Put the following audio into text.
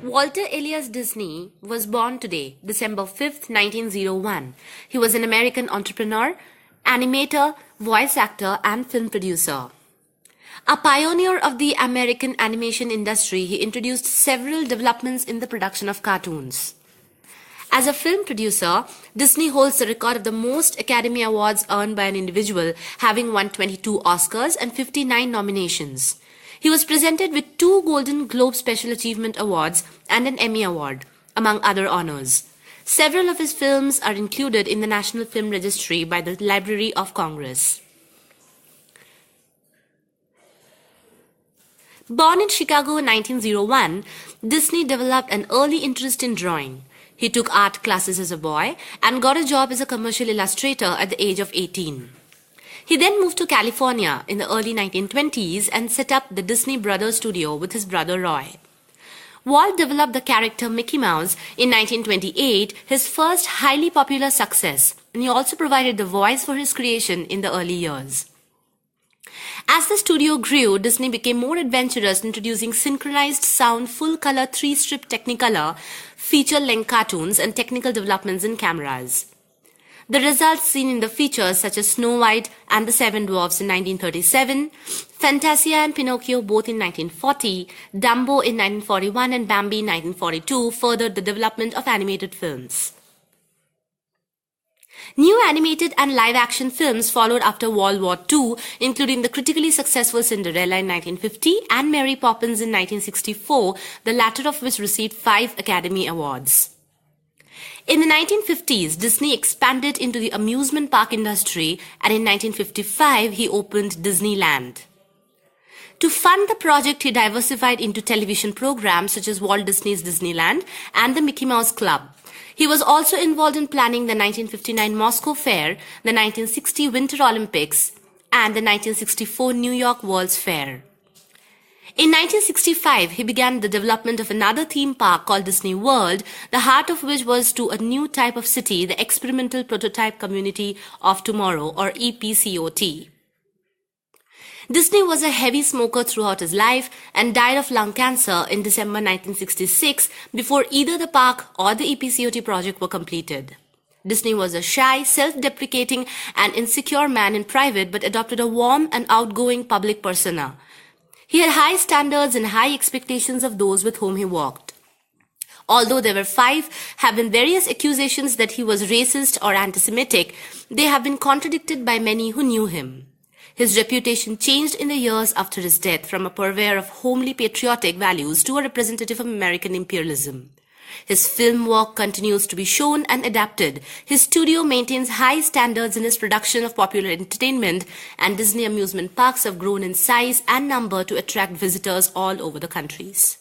Walter Elias Disney was born today, December 5th, 1901. He was an American entrepreneur, animator, voice actor, and film producer. A pioneer of the American animation industry, he introduced several developments in the production of cartoons. As a film producer, Disney holds the record of the most Academy Awards earned by an individual, having won 22 Oscars and 59 nominations. He was presented with 2 Golden Globe Special Achievement Awards and an Emmy Award, among other honors. Several of his films are included in the National Film Registry by the Library of Congress. Born in Chicago in 1901, Disney developed an early interest in drawing. He took art classes as a boy and got a job as a commercial illustrator at the age of 18. He then moved to California in the early 1920s and set up the Disney Brothers Studio with his brother Roy. Walt developed the character Mickey Mouse in 1928, his first highly popular success, and he also provided the voice for his creation in the early years. As the studio grew, Disney became more adventurous, introducing synchronized sound, full-color 3-strip Technicolor, feature-length cartoons, and technical developments in cameras. The results seen in the features such as Snow White and the Seven Dwarfs in 1937, Fantasia and Pinocchio both in 1940, Dumbo in 1941 and Bambi in 1942 furthered the development of animated films. New animated and live-action films followed after World War II, including the critically successful Cinderella in 1950 and Mary Poppins in 1964, the latter of which received 5 Academy Awards. In the 1950s, Disney expanded into the amusement park industry, and in 1955, he opened Disneyland. To fund the project, he diversified into television programs such as Walt Disney's Disneyland and the Mickey Mouse Club. He was also involved in planning the 1959 Moscow Fair, the 1960 Winter Olympics, and the 1964 New York World's Fair. In 1965, he began the development of another theme park called Disney World, the heart of which was to a new type of city, the Experimental Prototype Community of Tomorrow, or EPCOT. Disney was a heavy smoker throughout his life and died of lung cancer in December 1966 before either the park or the EPCOT project were completed. Disney was a shy, self-deprecating, and insecure man in private but adopted a warm and outgoing public persona. He had high standards and high expectations of those with whom he worked. Although there have been various accusations that he was racist or anti-Semitic, they have been contradicted by many who knew him. His reputation changed in the years after his death from a purveyor of homely patriotic values to a representative of American imperialism. His film work continues to be shown and adapted. His studio maintains high standards in his production of popular entertainment, and Disney amusement parks have grown in size and number to attract visitors all over the countries.